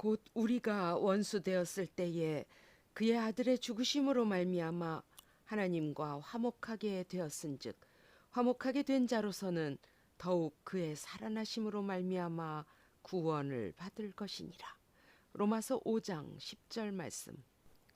곧 우리가 원수 되었을 때에 그의 아들의 죽으심으로 말미암아 하나님과 화목하게 되었은즉 화목하게 된 자로서는 더욱 그의 살아나심으로 말미암아 구원을 받을 것이니라. 로마서 5장 10절 말씀.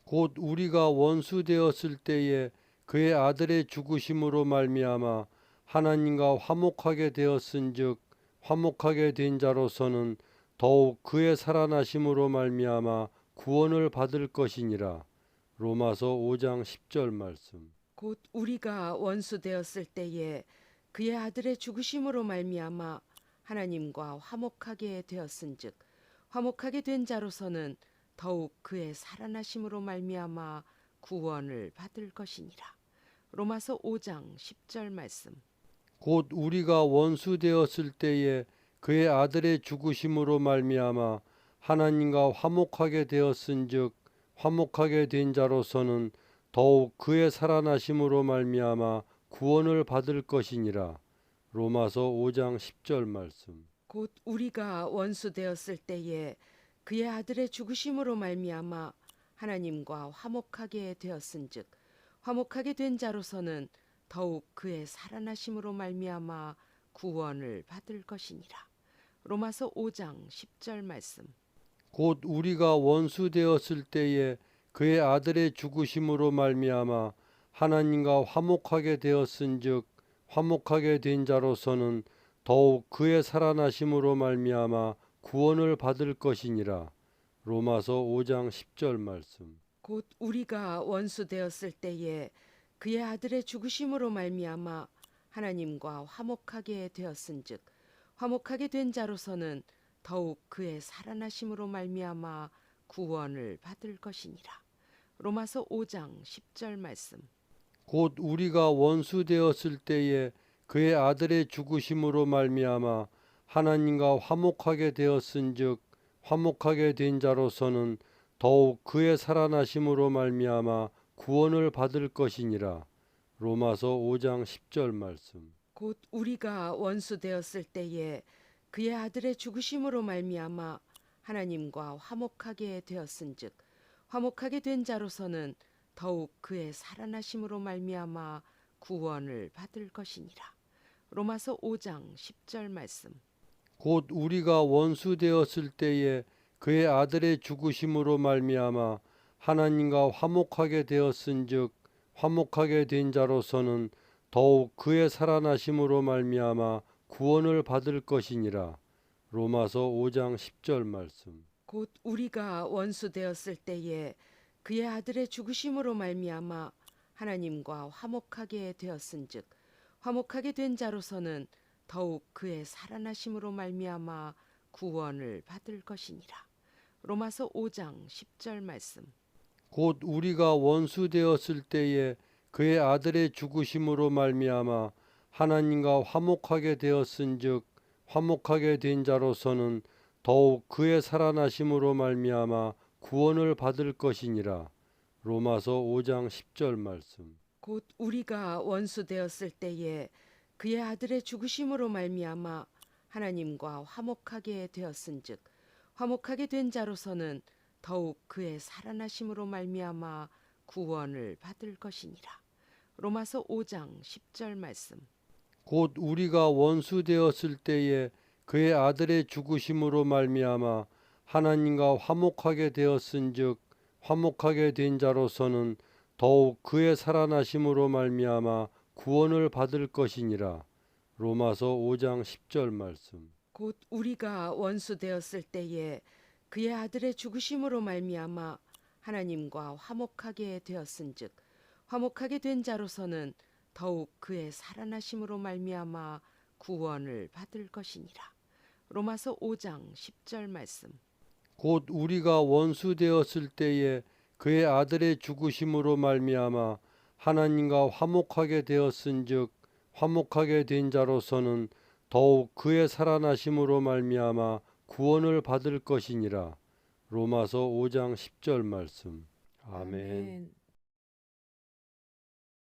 곧 우리가 원수 되었을 때에 그의 아들의 죽으심으로 말미암아 하나님과 화목하게 되었은즉 화목하게 된 자로서는 더욱 그의 살아나심으로 말미암아 구원을 받을 것이니라. 로마서 5장 10절 말씀. 곧 우리가 원수 되었을 때에 그의 아들의 죽으심으로 말미암아 하나님과 화목하게 되었은즉 화목하게 된 자로서는 더욱 그의 살아나심으로 말미암아 구원을 받을 것이니라. 로마서 5장 10절 말씀. 곧 우리가 원수 되었을 때에 그의 아들의 죽으심으로 말미암아 하나님과 화목하게 되었은즉 화목하게 된 자로서는 더욱 그의 살아나심으로 말미암아 구원을 받을 것이니라. 로마서 5장 10절 말씀. 곧 우리가 원수 되었을 때에 그의 아들의 죽으심으로 말미암아 하나님과 화목하게 되었은즉 화목하게 된 자로서는 더욱 그의 살아나심으로 말미암아 구원을 받을 것이니라. 로마서 5장 10절 말씀. 곧 우리가 원수 되었을 때에 그의 아들의 죽으심으로 말미암아 하나님과 화목하게 되었은즉 화목하게 된 자로서는 더욱 그의 살아나심으로 말미암아 구원을 받을 것이니라. 로마서 5장 10절 말씀. 곧 우리가 원수 되었을 때에 그의 아들의 죽으심으로 말미암아 하나님과 화목하게 되었은즉 화목하게 된 자로서는 더욱 그의 살아나심으로 말미암아 구원을 받을 것이니라. 로마서 5장 10절 말씀. 곧 우리가 원수 되었을 때에 그의 아들의 죽으심으로 말미암아 하나님과 화목하게 되었은즉 화목하게 된 자로서는 더욱 그의 살아나심으로 말미암아 구원을 받을 것이니라. 로마서 5장 10절 말씀. 곧 우리가 원수 되었을 때에 그의 아들의 죽으심으로 말미암아 하나님과 화목하게 되었은즉 화목하게 된 자로서는 더욱 그의 살아나심으로 말미암아 구원을 받을 것이니라. 로마서 5장 10절 말씀. 곧 우리가 원수 되었을 때에 그의 아들의 죽으심으로 말미암아 하나님과 화목하게 되었은즉 화목하게 된 자로서는 더욱 그의 살아나심으로 말미암아 구원을 받을 것이니라. 로마서 5장 10절 말씀. 곧 우리가 원수 되었을 때에 그의 아들의 죽으심으로 말미암아 하나님과 화목하게 되었은즉 화목하게 된 자로서는 더욱 그의 살아나심으로 말미암아 구원을 받을 것이니라. 로마서 5장 10절 말씀. 곧 우리가 원수 되었을 때에 그의 아들의 죽으심으로 말미암아 하나님과 화목하게 되었은즉 화목하게 된 자로서는 더욱 그의 살아나심으로 말미암아 구원을 받을 것이니라. 로마서 5장 10절 말씀. 곧 우리가 원수 되었을 때에 그의 아들의 죽으심으로 말미암아 하나님과 화목하게 되었은즉 화목하게 된 자로서는 더욱 그의 살아나심으로 말미암아 구원을 받을 것이니라. 로마서 5장 10절 말씀. 곧 우리가 원수 되었을 때에 그의 아들의 죽으심으로 말미암아 하나님과 화목하게 되었은즉 화목하게 된 자로서는 더욱 그의 살아나심으로 말미암아 구원을 받을 것이니라. 로마서 5장 10절 말씀. 곧 우리가 원수 되었을 때에 그의 아들의 죽으심으로 말미암아 하나님과 화목하게 되었은즉 화목하게 된 자로서는 더욱 그의 살아나심으로 말미암아 구원을 받을 것이니라. 로마서 5장 10절 말씀. 곧 우리가 원수 되었을 때에 그의 아들의 죽으심으로 말미암아 하나님과 화목하게 되었은즉 화목하게 된 자로서는 더욱 그의 살아나심으로 말미암아 구원을 받을 것이니라. 로마서 5장 10절 말씀. 아멘. 아멘.